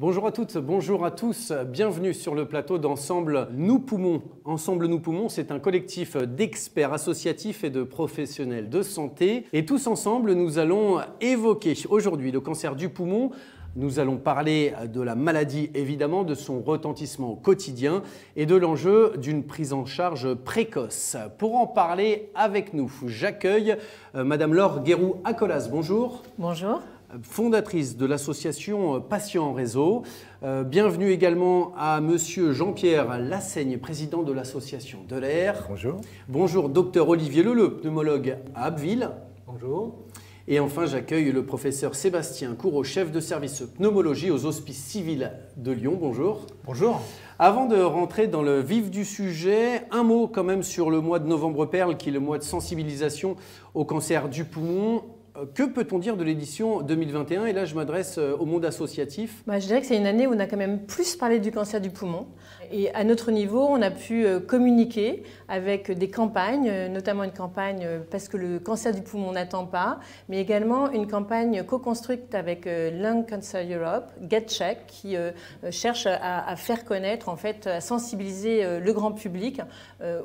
Bonjour à toutes, bonjour à tous, bienvenue sur le plateau d'Ensemble Nous Poumons. Ensemble Nous Poumons, c'est un collectif d'experts associatifs et de professionnels de santé. Et tous ensemble, nous allons évoquer aujourd'hui le cancer du poumon. Nous allons parler de la maladie, évidemment, de son retentissement au quotidien et de l'enjeu d'une prise en charge précoce. Pour en parler avec nous, j'accueille Madame Laure Guéroux-Acolas. Bonjour. Bonjour. Fondatrice de l'association Patients en Réseau. Bienvenue également à Monsieur Jean-Pierre Lassaigne, président de l'association De l'Air. Bonjour. Bonjour, Docteur Olivier Leleu, pneumologue à Abbeville. Bonjour. Et enfin, j'accueille le professeur Sébastien Courreau, chef de service pneumologie aux Hospices civils de Lyon. Bonjour. Bonjour. Avant de rentrer dans le vif du sujet, un mot quand même sur le mois de Novembre Perle, qui est le mois de sensibilisation au cancer du poumon. Que peut-on dire de l'édition 2021? Et là, je m'adresse au monde associatif. Je dirais que c'est une année où on a quand même plus parlé du cancer du poumon. Et à notre niveau, on a pu communiquer avec des campagnes, notamment une campagne parce que le cancer du poumon n'attend pas, mais également une campagne co-construite avec Lung Cancer Europe, Get Check, qui cherche à faire connaître, en fait, à sensibiliser le grand public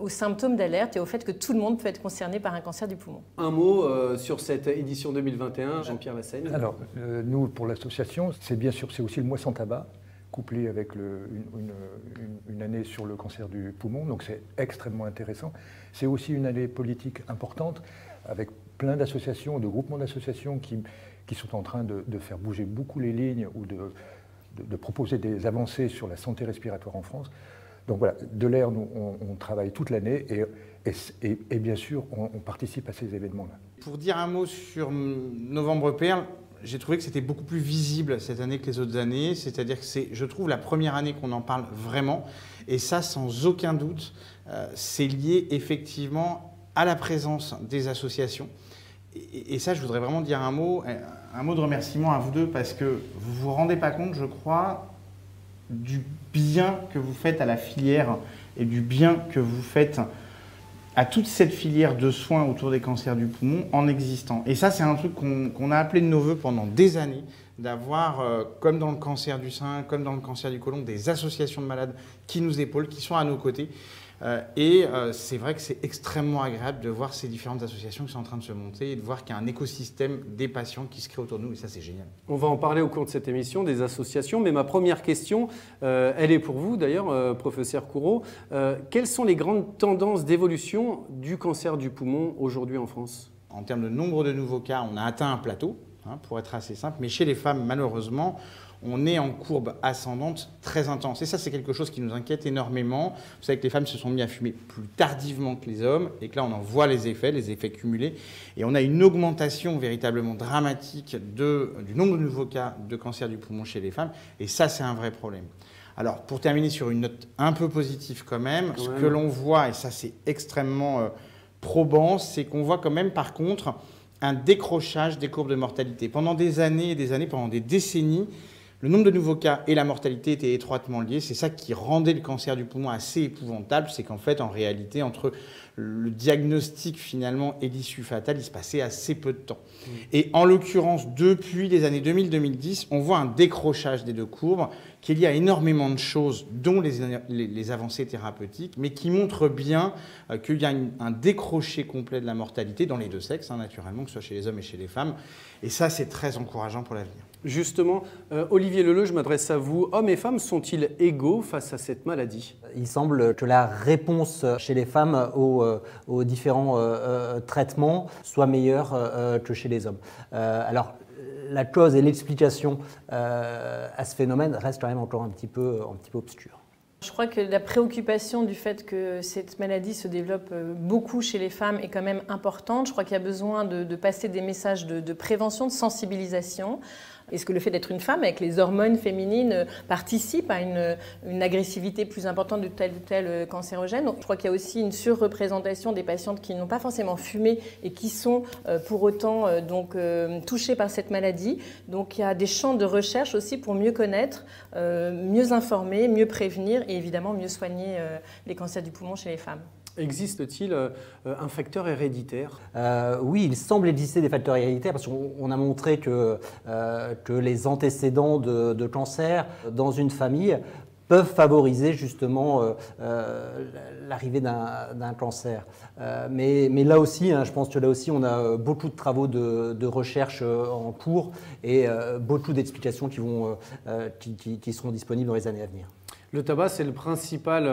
aux symptômes d'alerte et au fait que tout le monde peut être concerné par un cancer du poumon. Un mot sur cette édition 2021, Jean-Pierre Lassaigne. Alors, nous, pour l'association, c'est aussi le mois sans tabac, couplé avec une année sur le cancer du poumon, donc c'est extrêmement intéressant. C'est aussi une année politique importante, avec plein d'associations, de groupements d'associations qui sont en train de faire bouger beaucoup les lignes ou de proposer des avancées sur la santé respiratoire en France. Donc voilà, De l'Air, nous, on travaille toute l'année et bien sûr, on participe à ces événements-là. Pour dire un mot sur Novembre Perle, j'ai trouvé que c'était beaucoup plus visible cette année que les autres années. C'est-à-dire que c'est, je trouve, la première année qu'on en parle vraiment. Et ça, sans aucun doute, c'est lié effectivement à la présence des associations. Et ça, je voudrais vraiment dire un mot de remerciement à vous deux, parce que vous ne vous rendez pas compte, je crois, du bien que vous faites à la filière et du bien que vous faites à toute cette filière de soins autour des cancers du poumon en existant. Et ça, c'est un truc qu'on a appelé de nos voeux pendant des années, d'avoir, comme dans le cancer du sein, comme dans le cancer du côlon, des associations de malades qui nous épaulent, qui sont à nos côtés. C'est vrai que c'est extrêmement agréable de voir ces différentes associations qui sont en train de se monter et de voir qu'il y a un écosystème des patients qui se crée autour de nous, et ça, c'est génial. On va en parler au cours de cette émission, des associations, mais ma première question, elle est pour vous d'ailleurs, professeur Courreau. Quelles sont les grandes tendances d'évolution du cancer du poumon aujourd'hui en France? En termes de nombre de nouveaux cas, on a atteint un plateau, pour être assez simple, mais chez les femmes, malheureusement, on est en courbe ascendante très intense. Et ça, c'est quelque chose qui nous inquiète énormément. Vous savez que les femmes se sont mises à fumer plus tardivement que les hommes, et que là, on en voit les effets cumulés. Et on a une augmentation véritablement dramatique du nombre de nouveaux cas de cancer du poumon chez les femmes. Et ça, c'est un vrai problème. Alors, pour terminer sur une note un peu positive quand même, ce que l'on voit, et ça, c'est extrêmement probant, c'est qu'on voit quand même, par contre, un décrochage des courbes de mortalité. Pendant des années et des années, pendant des décennies, le nombre de nouveaux cas et la mortalité étaient étroitement liés. C'est ça qui rendait le cancer du poumon assez épouvantable. C'est qu'en fait, en réalité, entre le diagnostic finalement et l'issue fatale, il se passait assez peu de temps. Et en l'occurrence, depuis les années 2000-2010, on voit un décrochage des deux courbes qui est lié à énormément de choses, dont les avancées thérapeutiques, mais qui montrent bien qu'il y a un décroché complet de la mortalité dans les deux sexes, naturellement, que ce soit chez les hommes et chez les femmes. Et ça, c'est très encourageant pour l'avenir. Justement, Olivier Leleu, je m'adresse à vous. Hommes et femmes sont-ils égaux face à cette maladie? Il semble que la réponse chez les femmes aux différents traitements soit meilleure que chez les hommes. Alors, la cause et l'explication à ce phénomène reste quand même encore un petit peu obscure. Je crois que la préoccupation du fait que cette maladie se développe beaucoup chez les femmes est quand même importante. Je crois qu'il y a besoin de passer des messages de prévention, de sensibilisation. Est-ce que le fait d'être une femme avec les hormones féminines participe à une agressivité plus importante de tel ou tel cancérogène? Donc, je crois qu'il y a aussi une surreprésentation des patientes qui n'ont pas forcément fumé et qui sont pour autant touchées par cette maladie. Donc il y a des champs de recherche aussi pour mieux connaître, mieux informer, mieux prévenir et évidemment mieux soigner les cancers du poumon chez les femmes. Existe-t-il un facteur héréditaire? Oui, il semble exister des facteurs héréditaires parce qu'on a montré que les antécédents de cancer dans une famille peuvent favoriser justement l'arrivée d'un cancer. Mais là aussi, je pense que là aussi, on a beaucoup de travaux de recherche en cours et beaucoup d'explications qui seront disponibles dans les années à venir. Le tabac, c'est le principal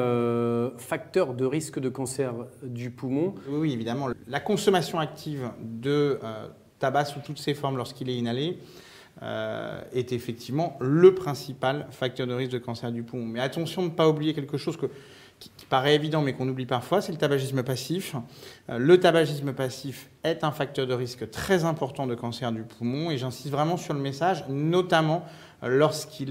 facteur de risque de cancer du poumon. Oui, évidemment. La consommation active de tabac sous toutes ses formes lorsqu'il est inhalé est effectivement le principal facteur de risque de cancer du poumon. Mais attention de ne pas oublier quelque chose qui paraît évident mais qu'on oublie parfois, c'est le tabagisme passif. Le tabagisme passif est un facteur de risque très important de cancer du poumon et j'insiste vraiment sur le message, notamment lorsqu'il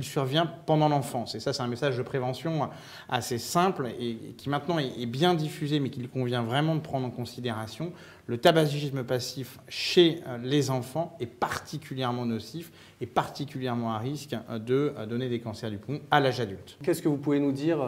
survient pendant l'enfance. Et ça, c'est un message de prévention assez simple et qui maintenant est bien diffusé, mais qu'il convient vraiment de prendre en considération. Le tabagisme passif chez les enfants est particulièrement nocif et particulièrement à risque de donner des cancers du poumon à l'âge adulte. Qu'est-ce que vous pouvez nous dire,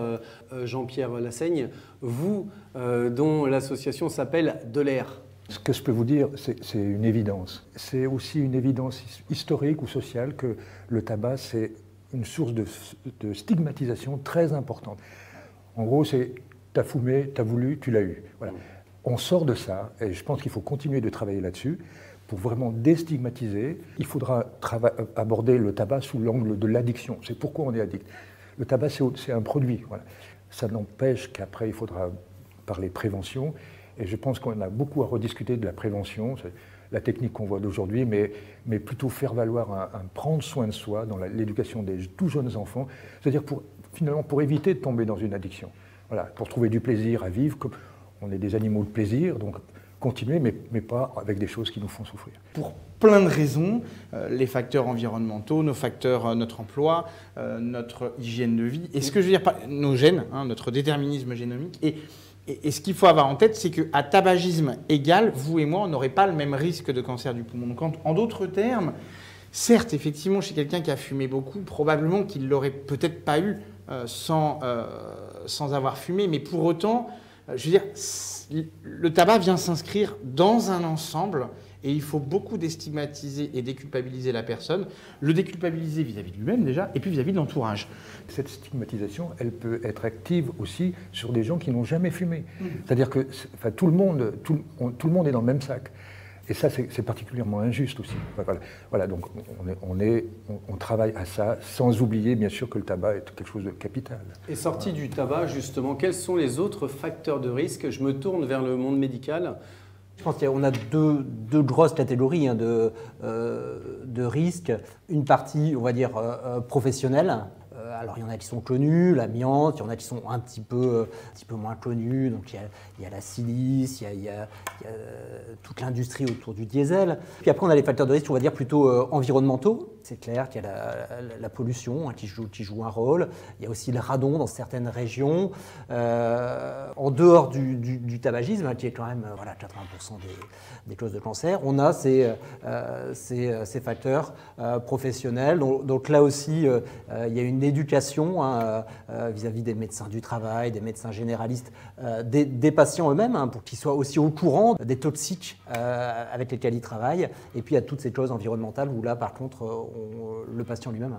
Jean-Pierre Lassaigne, vous dont l'association s'appelle De l'Air? Ce que je peux vous dire, c'est une évidence. C'est aussi une évidence historique ou sociale que le tabac, c'est une source de stigmatisation très importante. En gros, c'est « t'as fumé, t'as voulu, tu l'as eu ». Voilà. On sort de ça, et je pense qu'il faut continuer de travailler là-dessus pour vraiment déstigmatiser. Il faudra aborder le tabac sous l'angle de l'addiction. C'est pourquoi on est addict. Le tabac, c'est un produit. Voilà. Ça n'empêche qu'après, il faudra parler prévention. Et je pense qu'on a beaucoup à rediscuter de la prévention, la technique qu'on voit d'aujourd'hui, mais plutôt faire valoir un prendre soin de soi dans l'éducation des tout jeunes enfants, c'est-à-dire finalement pour éviter de tomber dans une addiction. Voilà, pour trouver du plaisir à vivre, comme on est des animaux de plaisir, donc continuer, mais pas avec des choses qui nous font souffrir. Pour plein de raisons, les facteurs environnementaux, nos facteurs, notre emploi, notre hygiène de vie, et ce que je veux dire, nos gènes, notre déterminisme génomique, et ce qu'il faut avoir en tête, c'est qu'à tabagisme égal, vous et moi, on n'aurait pas le même risque de cancer du poumon. Donc, en d'autres termes, certes, effectivement, chez quelqu'un qui a fumé beaucoup, probablement qu'il ne l'aurait peut-être pas eu sans avoir fumé, mais pour autant, je veux dire, le tabac vient s'inscrire dans un ensemble et il faut beaucoup déstigmatiser et déculpabiliser la personne, le déculpabiliser vis-à-vis de lui-même déjà, et puis vis-à-vis de l'entourage. Cette stigmatisation, elle peut être active aussi sur des gens qui n'ont jamais fumé. C'est-à-dire que tout le monde est dans le même sac. Et ça, c'est particulièrement injuste aussi. Voilà, donc on travaille à ça, sans oublier bien sûr que le tabac est quelque chose de capital. Et sorti du tabac, justement, quels sont les autres facteurs de risque? Je me tourne vers le monde médical. Je pense qu'on a deux grosses catégories de risques. Une partie, on va dire, professionnelle. Alors il y en a qui sont connus, l'amiante, il y en a qui sont un petit peu moins connus. Donc il y a la silice, il y a toute l'industrie autour du diesel. Puis après on a les facteurs de risque, on va dire plutôt environnementaux. C'est clair qu'il y a la pollution qui joue un rôle. Il y a aussi le radon dans certaines régions. En dehors du tabagisme, qui est quand même 80% des causes de cancer, on a ces facteurs professionnels. Donc là aussi, il y a une éducation vis-à-vis des médecins du travail, des médecins généralistes, des patients eux-mêmes, pour qu'ils soient aussi au courant des toxiques avec lesquels ils travaillent. Et puis il y a toutes ces choses environnementales où là, par contre, le patient lui-même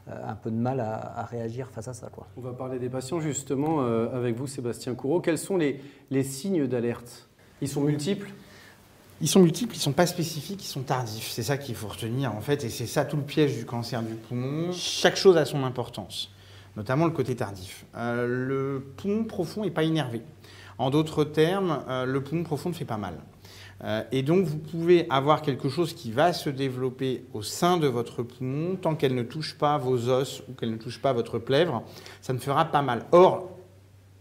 a un peu de mal à réagir face à ça, quoi. On va parler des patients justement avec vous, Sébastien Courreau. Quels sont les signes d'alerte? Ils sont multiples? Ils sont multiples, ils ne sont pas spécifiques, ils sont tardifs. C'est ça qu'il faut retenir en fait, et c'est ça tout le piège du cancer du poumon. Chaque chose a son importance, notamment le côté tardif. Le poumon profond n'est pas innervé. En d'autres termes, le poumon profond ne fait pas mal. Et donc vous pouvez avoir quelque chose qui va se développer au sein de votre poumon, tant qu'elle ne touche pas vos os ou qu'elle ne touche pas votre plèvre, ça ne fera pas mal. Or,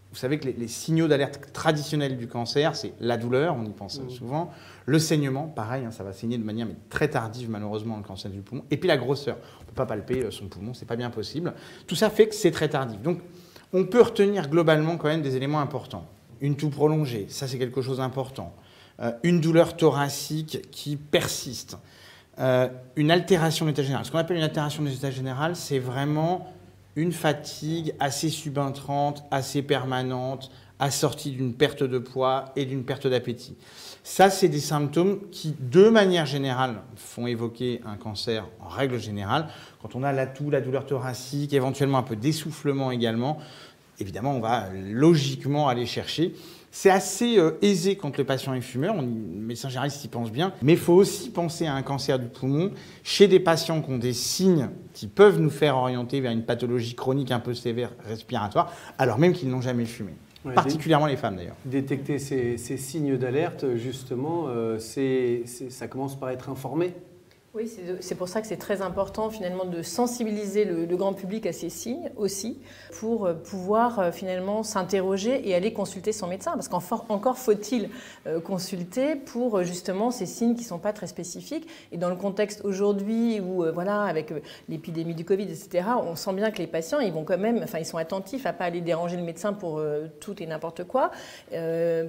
vous savez que les signaux d'alerte traditionnels du cancer, c'est la douleur, on y pense souvent, le saignement, pareil, ça va saigner de manière mais très tardive malheureusement le cancer du poumon, et puis la grosseur. On ne peut pas palper son poumon, c'est pas bien possible. Tout ça fait que c'est très tardif. Donc on peut retenir globalement quand même des éléments importants. Une toux prolongée, ça c'est quelque chose d'important. Une douleur thoracique qui persiste. Une altération de l'état général. Ce qu'on appelle une altération de l'état général, c'est vraiment une fatigue assez subentrante, assez permanente, assortis d'une perte de poids et d'une perte d'appétit. Ça, c'est des symptômes qui, de manière générale, font évoquer un cancer en règle générale. Quand on a la toux, la douleur thoracique, éventuellement un peu d'essoufflement également, évidemment, on va logiquement aller chercher. C'est assez aisé quand le patient est fumeur, le médecin généraliste y pense bien, mais il faut aussi penser à un cancer du poumon chez des patients qui ont des signes qui peuvent nous faire orienter vers une pathologie chronique un peu sévère respiratoire, alors même qu'ils n'ont jamais fumé. Ouais, particulièrement les femmes d'ailleurs. Détecter ces signes d'alerte, justement, ça commence par être informé. Oui, c'est pour ça que c'est très important finalement de sensibiliser le grand public à ces signes aussi, pour pouvoir finalement s'interroger et aller consulter son médecin. Parce qu'encore faut-il consulter pour justement ces signes qui ne sont pas très spécifiques. Et dans le contexte aujourd'hui où, voilà, avec l'épidémie du Covid, etc., on sent bien que les patients, ils vont quand même, enfin, ils sont attentifs à ne pas aller déranger le médecin pour tout et n'importe quoi,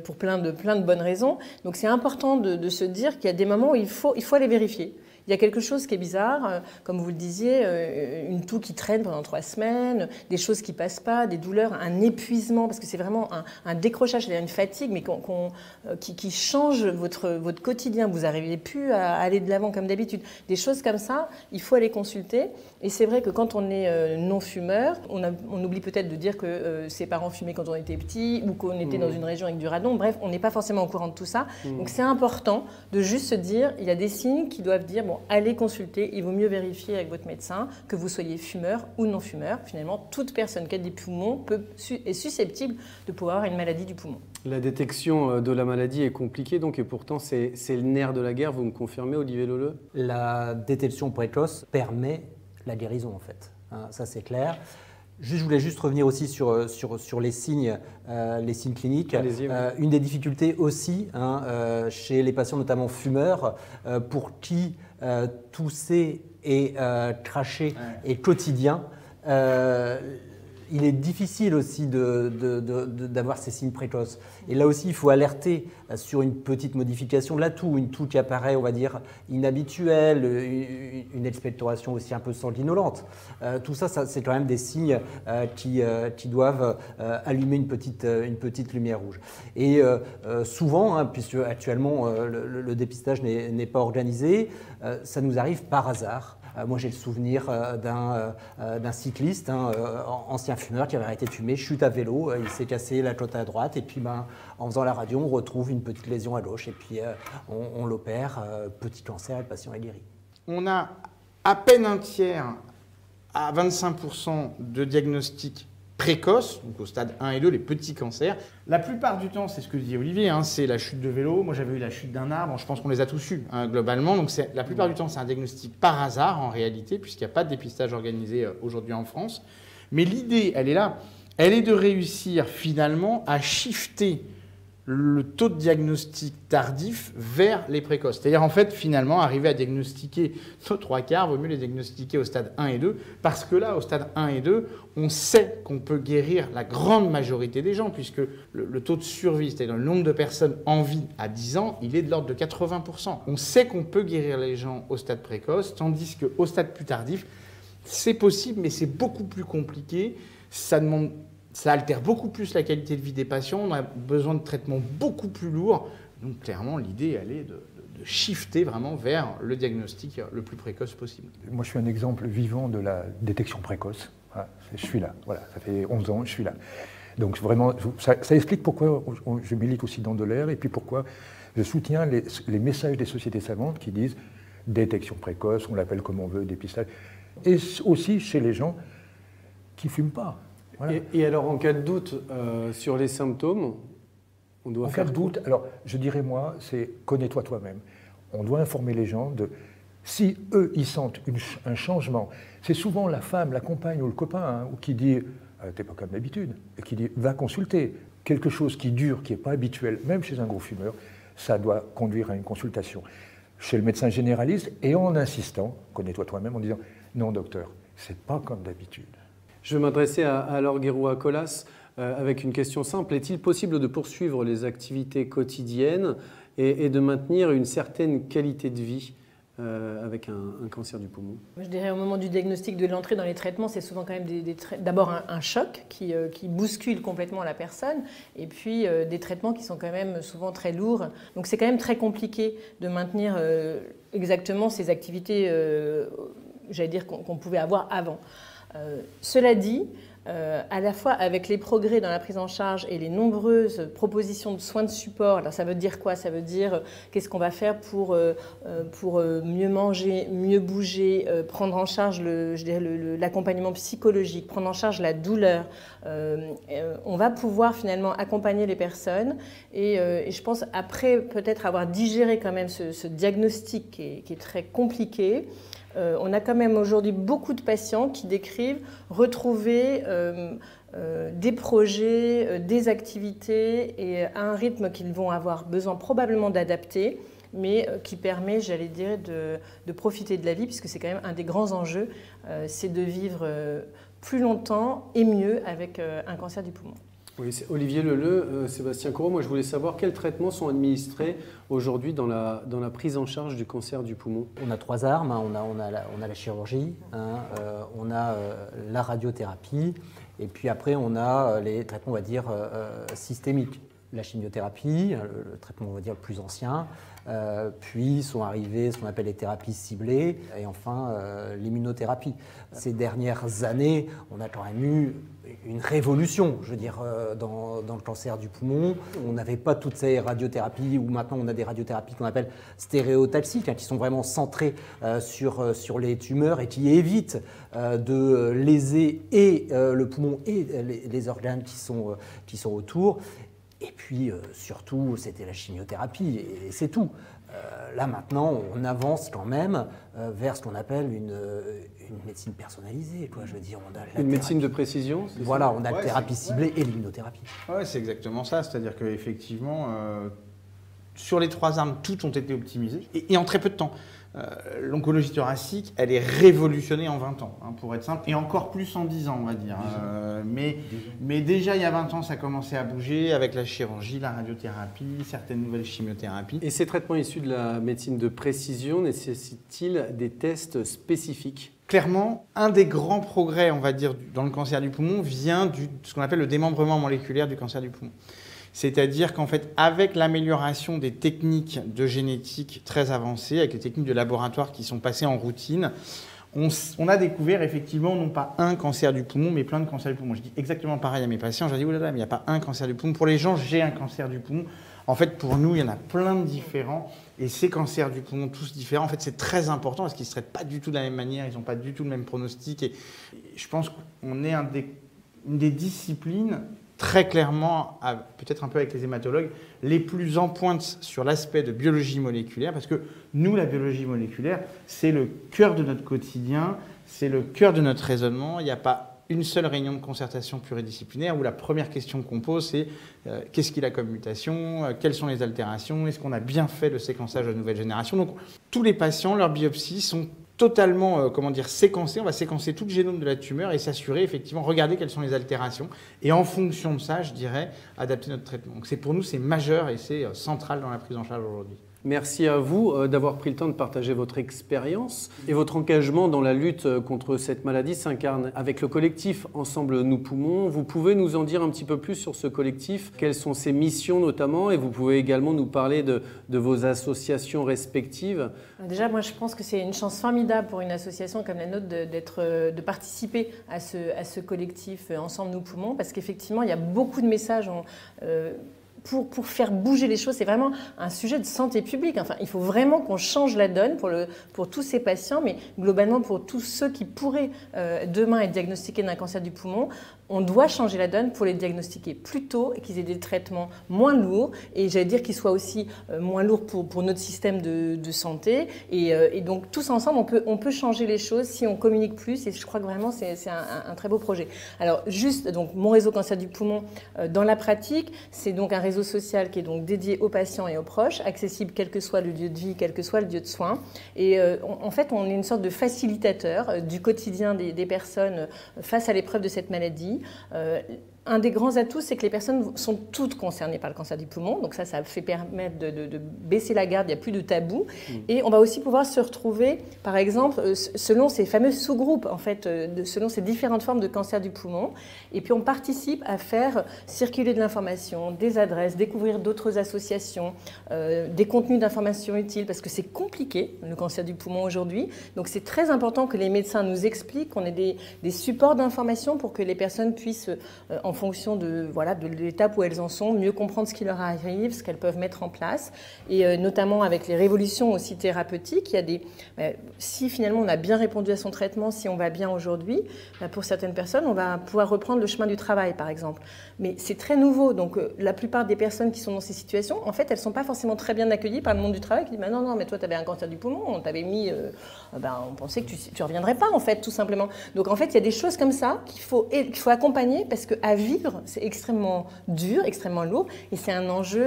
pour plein de bonnes raisons. Donc c'est important de se dire qu'il y a des moments où il faut aller vérifier. Il y a quelque chose qui est bizarre, comme vous le disiez, une toux qui traîne pendant 3 semaines, des choses qui ne passent pas, des douleurs, un épuisement, parce que c'est vraiment un décrochage, c'est-à-dire une fatigue, mais qui change votre quotidien. Vous n'arrivez plus à aller de l'avant comme d'habitude. Des choses comme ça, il faut aller consulter. Et c'est vrai que quand on est non-fumeur, on oublie peut-être de dire que ses parents fumaient quand on était petit ou qu'on était dans une région avec du radon. Bref, on n'est pas forcément au courant de tout ça. Donc c'est important de juste se dire, il y a des signes qui doivent dire, bon, allez consulter, il vaut mieux vérifier avec votre médecin que vous soyez fumeur ou non fumeur. Finalement, toute personne qui a des poumons est susceptible de pouvoir avoir une maladie du poumon. La détection de la maladie est compliquée, donc, et pourtant c'est le nerf de la guerre, vous me confirmez, Olivier Leleu? La détection précoce permet la guérison, en fait. Ça, c'est clair. Je voulais juste revenir aussi sur les signes cliniques. Une des difficultés aussi chez les patients, notamment fumeurs, pour qui tousser et cracher est quotidien, il est difficile aussi d'avoir ces signes précoces. Et là aussi, il faut alerter sur une petite modification de la toux, une toux qui apparaît, on va dire, inhabituelle, une expectoration aussi un peu sanguinolente. Tout ça, c'est quand même des signes qui doivent allumer une petite lumière rouge. Et souvent, puisque actuellement le dépistage n'est pas organisé, ça nous arrive par hasard. Moi, j'ai le souvenir d'un cycliste, ancien fumeur, qui avait arrêté de fumer, chute à vélo, il s'est cassé la côte à droite, et puis en faisant la radio, on retrouve une petite lésion à gauche, et puis on l'opère, petit cancer, et le patient est guéri. On a à peine un tiers à 25% de diagnostics précoces, donc au stade 1 et 2, les petits cancers. La plupart du temps, c'est ce que dit Olivier, c'est la chute de vélo. Moi, j'avais eu la chute d'un arbre. Je pense qu'on les a tous eus, globalement. Donc, la plupart du temps, c'est un diagnostic par hasard, en réalité, puisqu'il n'y a pas de dépistage organisé aujourd'hui en France. Mais l'idée, elle est là. Elle est de réussir, finalement, à shifter le taux de diagnostic tardif vers les précoces. C'est-à-dire, en fait, finalement, arriver à diagnostiquer nos 3/4, vaut mieux les diagnostiquer au stade 1 et 2, parce que là, au stade 1 et 2, on sait qu'on peut guérir la grande majorité des gens, puisque le taux de survie, c'est-à-dire le nombre de personnes en vie à 10 ans, il est de l'ordre de 80%. On sait qu'on peut guérir les gens au stade précoce, tandis qu'au stade plus tardif, c'est possible, mais c'est beaucoup plus compliqué. Ça altère beaucoup plus la qualité de vie des patients, on a besoin de traitements beaucoup plus lourds. Donc clairement, l'idée, elle est de shifter vraiment vers le diagnostic le plus précoce possible. Moi, je suis un exemple vivant de la détection précoce. Voilà, je suis là, voilà, ça fait 11 ans, je suis là. Donc vraiment, ça explique pourquoi je milite aussi dans Dolaire et puis pourquoi je soutiens les messages des sociétés savantes qui disent détection précoce, on l'appelle comme on veut, dépistage, et aussi chez les gens qui ne fument pas. Voilà. Et alors, en cas de doute sur les symptômes, on doit faire... En cas de doute, alors je dirais moi, c'est connais-toi toi-même. On doit informer les gens de... Si eux, ils sentent un changement, c'est souvent la femme, la compagne ou le copain qui dit « t'es pas comme d'habitude », et qui dit « va consulter ». Quelque chose qui dure, qui n'est pas habituel, même chez un gros fumeur, ça doit conduire à une consultation chez le médecin généraliste et en insistant, connais-toi toi-même, en disant « non docteur, c'est pas comme d'habitude ». Je vais m'adresser à Laure Guéroult-Colas avec une question simple. Est-il possible de poursuivre les activités quotidiennes et de maintenir une certaine qualité de vie avec un cancer du poumon? Je dirais au moment du diagnostic, de l'entrée dans les traitements, c'est souvent quand même d'abord un choc qui bouscule complètement la personne, et puis des traitements qui sont quand même souvent très lourds. Donc c'est quand même très compliqué de maintenir exactement ces activités, j'allais dire, qu'on pouvait avoir avant. Cela dit, à la fois avec les progrès dans la prise en charge et les nombreuses propositions de soins de support, alors ça veut dire quoi? Ça veut dire qu'est-ce qu'on va faire pour mieux manger, mieux bouger, prendre en charge l'accompagnement psychologique, prendre en charge la douleur. On va pouvoir finalement accompagner les personnes et je pense après peut-être avoir digéré quand même ce diagnostic qui est très compliqué. On a quand même aujourd'hui beaucoup de patients qui décrivent retrouver des projets, des activités et à un rythme qu'ils vont avoir besoin probablement d'adapter, mais qui permet, j'allais dire, de profiter de la vie, puisque c'est quand même un des grands enjeux, c'est de vivre plus longtemps et mieux avec un cancer du poumon. Oui, c'est Olivier Leleu, Sébastien Corot. Moi, je voulais savoir quels traitements sont administrés aujourd'hui dans la prise en charge du cancer du poumon. On a 3 armes. On a la chirurgie, on a la radiothérapie, et puis après, on a les traitements, on va dire, systémiques. La chimiothérapie, le traitement, on va dire, le plus ancien, puis sont arrivées ce qu'on appelle les thérapies ciblées, et enfin l'immunothérapie. Ces dernières années, on a quand même eu une révolution, je veux dire, dans le cancer du poumon. On n'avait pas toutes ces radiothérapies, où maintenant on a des radiothérapies qu'on appelle stéréotaxiques, qui sont vraiment centrées sur les tumeurs et qui évitent de léser et le poumon et les organes qui sont autour. Et puis, surtout, c'était la chimiothérapie, et c'est tout. Là, maintenant, on avance quand même vers ce qu'on appelle une médecine personnalisée, quoi. Je veux dire, on a une médecine de précision. Voilà, on a la thérapie ciblée et l'immunothérapie. Oui, c'est exactement ça. C'est-à-dire qu'effectivement, sur les 3 armes, toutes ont été optimisées, et en très peu de temps. L'oncologie thoracique, elle est révolutionnée en 20 ans, pour être simple, et encore plus en 10 ans, on va dire. Mais déjà, il y a 20 ans, ça commençait à bouger avec la chirurgie, la radiothérapie, certaines nouvelles chimiothérapies. Et ces traitements issus de la médecine de précision nécessitent-ils des tests spécifiques? Clairement, un des grands progrès, on va dire, dans le cancer du poumon vient de ce qu'on appelle le démembrement moléculaire du cancer du poumon. C'est-à-dire qu'en fait, avec l'amélioration des techniques de génétique très avancées, avec les techniques de laboratoire qui sont passées en routine, on a découvert effectivement non pas un cancer du poumon, mais plein de cancers du poumon. Je dis exactement pareil à mes patients. Je leur dis, oh là là, mais il n'y a pas un cancer du poumon. Pour les gens, j'ai un cancer du poumon. En fait, pour nous, il y en a plein de différents. Et ces cancers du poumon, tous différents, en fait, c'est très important parce qu'ils ne se traitent pas du tout de la même manière, ils n'ont pas du tout le même pronostic. Et je pense qu'on est une des disciplines très clairement, peut-être un peu avec les hématologues, les plus en pointe sur l'aspect de biologie moléculaire, parce que nous, la biologie moléculaire, c'est le cœur de notre quotidien, c'est le cœur de notre raisonnement. Il n'y a pas une seule réunion de concertation pluridisciplinaire où la première question qu'on pose, c'est qu'est-ce qu'il a comme mutation, quelles sont les altérations, est-ce qu'on a bien fait le séquençage de nouvelle génération. Donc, tous les patients, leurs biopsies sont totalement, séquencées. On va séquencer tout le génome de la tumeur et s'assurer, effectivement, regarder quelles sont les altérations. Et en fonction de ça, je dirais, adapter notre traitement. Donc pour nous, c'est majeur et c'est central dans la prise en charge aujourd'hui. Merci à vous d'avoir pris le temps de partager votre expérience et votre engagement dans la lutte contre cette maladie s'incarne avec le collectif Ensemble Nous Poumons. Vous pouvez nous en dire un petit peu plus sur ce collectif, quelles sont ses missions notamment, et vous pouvez également nous parler de vos associations respectives. Déjà, moi je pense que c'est une chance formidable pour une association comme la nôtre de participer à ce collectif Ensemble Nous Poumons, parce qu'effectivement il y a beaucoup de messages pour faire bouger les choses. C'est vraiment un sujet de santé publique. Enfin, il faut vraiment qu'on change la donne pour tous ces patients, mais globalement pour tous ceux qui pourraient demain être diagnostiqués d'un cancer du poumon. On doit changer la donne pour les diagnostiquer plus tôt et qu'ils aient des traitements moins lourds, et j'allais dire qu'ils soient aussi moins lourds pour notre système de santé. Et donc tous ensemble, on peut changer les choses si on communique plus, et je crois que vraiment c'est un très beau projet. Alors juste, donc mon réseau cancer du poumon dans la pratique, c'est donc un réseau social qui est donc dédié aux patients et aux proches, accessible quel que soit le lieu de vie, quel que soit le lieu de soins. Et en fait, on est une sorte de facilitateur du quotidien des personnes face à l'épreuve de cette maladie. Un des grands atouts, c'est que les personnes sont toutes concernées par le cancer du poumon. Donc ça fait permettre de baisser la garde, il n'y a plus de tabou. Et on va aussi pouvoir se retrouver, par exemple, selon ces fameux sous-groupes, en fait, selon ces différentes formes de cancer du poumon. Et puis on participe à faire circuler de l'information, des adresses, découvrir d'autres associations, des contenus d'information utiles, parce que c'est compliqué, le cancer du poumon aujourd'hui. Donc c'est très important que les médecins nous expliquent, qu'on ait des supports d'information pour que les personnes puissent, en fonction de l'étape où elles en sont, mieux comprendre ce qui leur arrive, ce qu'elles peuvent mettre en place. Et notamment avec les révolutions aussi thérapeutiques, il y a si finalement on a bien répondu à son traitement, si on va bien aujourd'hui, pour certaines personnes, on va pouvoir reprendre le chemin du travail, par exemple. Mais c'est très nouveau, donc la plupart des personnes qui sont dans ces situations, en fait, elles ne sont pas forcément très bien accueillies par le monde du travail, qui dit bah non, mais toi, tu avais un cancer du poumon, on t'avait mis... on pensait que tu ne reviendrais pas, en fait, tout simplement. Donc, en fait, il y a des choses comme ça qu'il faut accompagner, parce qu'à vivre, c'est extrêmement dur, extrêmement lourd, et c'est un enjeu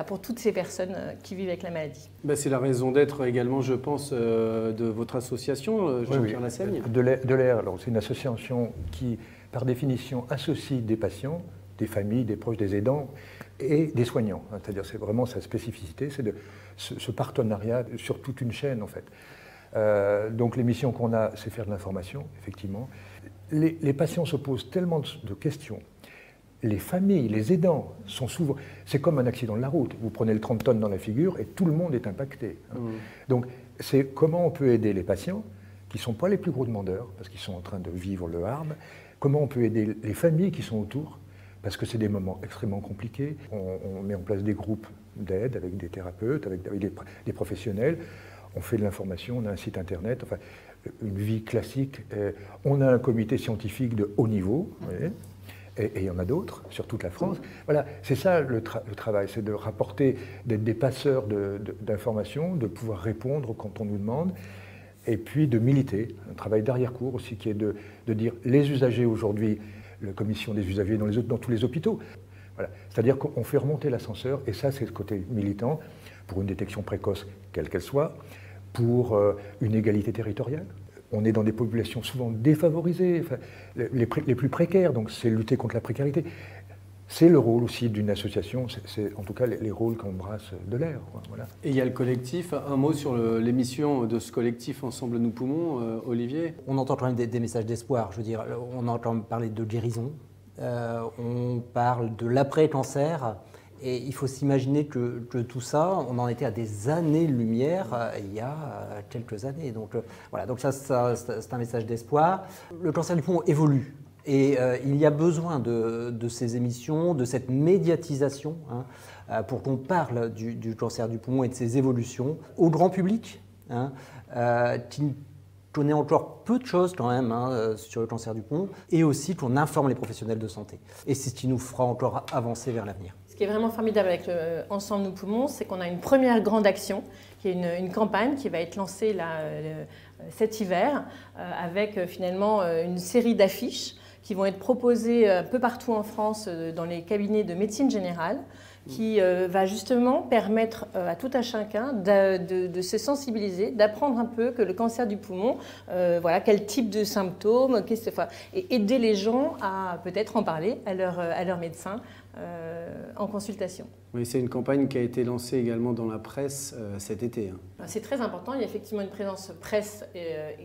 pour toutes ces personnes qui vivent avec la maladie. C'est la raison d'être également, je pense, de votre association, Jean-Pierre Lassaigne. De l'AIR, c'est une association qui, par définition, associe des patients, des familles, des proches, des aidants et des soignants. C'est-à-dire, c'est vraiment sa spécificité, c'est ce partenariat sur toute une chaîne, en fait. Donc, les missions qu'on a, c'est faire de l'information, effectivement. Les patients se posent tellement de questions. Les familles, les aidants sont souvent... C'est comme un accident de la route. Vous prenez le 30 tonnes dans la figure et tout le monde est impacté. Donc, c'est comment on peut aider les patients qui ne sont pas les plus gros demandeurs, parce qu'ils sont en train de vivre le hard. Comment on peut aider les familles qui sont autour, parce que c'est des moments extrêmement compliqués. On met en place des groupes d'aide avec des thérapeutes, avec des professionnels. On fait de l'information, on a un site internet, enfin, une vie classique. On a un comité scientifique de haut niveau, et il y en a d'autres sur toute la France. Voilà, c'est ça le travail, c'est de rapporter, d'être des passeurs d'informations, de pouvoir répondre quand on nous demande, et puis de militer. Un travail d'arrière-cour aussi qui est de dire les usagers aujourd'hui, la commission des usagers dans tous les hôpitaux. Voilà. C'est-à-dire qu'on fait remonter l'ascenseur, et ça c'est le côté militant, pour une détection précoce, quelle qu'elle soit, pour une égalité territoriale. On est dans des populations souvent défavorisées, enfin, les plus précaires, donc c'est lutter contre la précarité. C'est le rôle aussi d'une association, c'est en tout cas les rôles qu'embrasse de l'AIR. Voilà. Et il y a le collectif, un mot sur l'émission de ce collectif Ensemble nous poumons, Olivier? On entend quand même des messages d'espoir, je veux dire, on entend parler de guérison, on parle de l'après-cancer. Et il faut s'imaginer que tout ça, on en était à des années-lumière il y a quelques années. Donc voilà, donc ça c'est un message d'espoir. Le cancer du poumon évolue et il y a besoin de ces émissions, de cette médiatisation pour qu'on parle du cancer du poumon et de ses évolutions au grand public, qui connaît encore peu de choses quand même sur le cancer du poumon, et aussi qu'on informe les professionnels de santé. Et c'est ce qui nous fera encore avancer vers l'avenir. Ce qui est vraiment formidable avec Ensemble nous poumons, c'est qu'on a une première grande action, qui est une campagne qui va être lancée cet hiver, avec finalement une série d'affiches qui vont être proposées un peu partout en France dans les cabinets de médecine générale, qui va justement permettre à tout un chacun de se sensibiliser, d'apprendre un peu que le cancer du poumon, quel type de symptômes, et aider les gens à peut-être en parler à leur médecin en consultation. Oui, c'est une campagne qui a été lancée également dans la presse cet été. C'est très important. Il y a effectivement une présence presse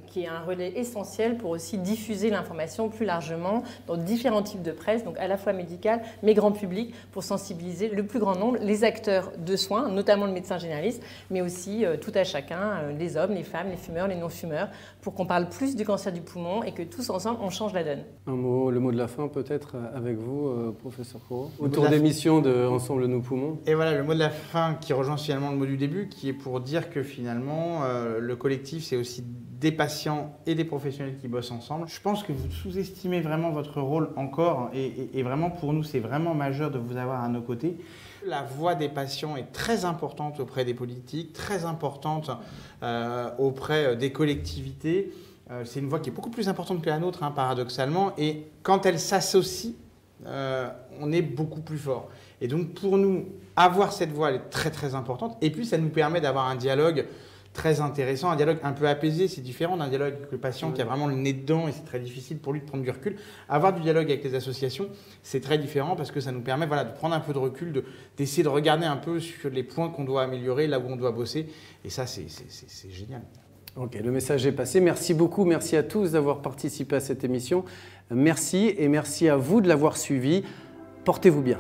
qui est un relais essentiel pour aussi diffuser l'information plus largement dans différents types de presse, donc à la fois médicale, mais grand public, pour sensibiliser le plus grand nombre, les acteurs de soins, notamment le médecin généraliste, mais aussi tout à chacun, les hommes, les femmes, les fumeurs, les non-fumeurs, pour qu'on parle plus du cancer du poumon et que tous ensemble, on change la donne. Le mot de la fin peut-être avec vous, professeur Corot, autour des missions de Ensemble nous poumons. Et voilà, le mot de la fin qui rejoint finalement le mot du début, qui est pour dire que finalement, le collectif, c'est aussi des patients et des professionnels qui bossent ensemble. Je pense que vous sous-estimez vraiment votre rôle encore, et vraiment pour nous, c'est vraiment majeur de vous avoir à nos côtés. La voix des patients est très importante auprès des politiques, très importante auprès des collectivités. C'est une voix qui est beaucoup plus importante que la nôtre, paradoxalement, et quand elle s'associe, on est beaucoup plus fort. Et donc pour nous, avoir cette voix, elle est très très importante, et puis ça nous permet d'avoir un dialogue très intéressant, un dialogue un peu apaisé, c'est différent d'un dialogue avec le patient qui a vraiment le nez dedans et c'est très difficile pour lui de prendre du recul. Avoir du dialogue avec les associations, c'est très différent parce que ça nous permet de prendre un peu de recul, d'essayer de regarder un peu sur les points qu'on doit améliorer, là où on doit bosser, et ça c'est génial. Ok, le message est passé. Merci beaucoup, merci à tous d'avoir participé à cette émission. Merci et merci à vous de l'avoir suivi. Portez-vous bien.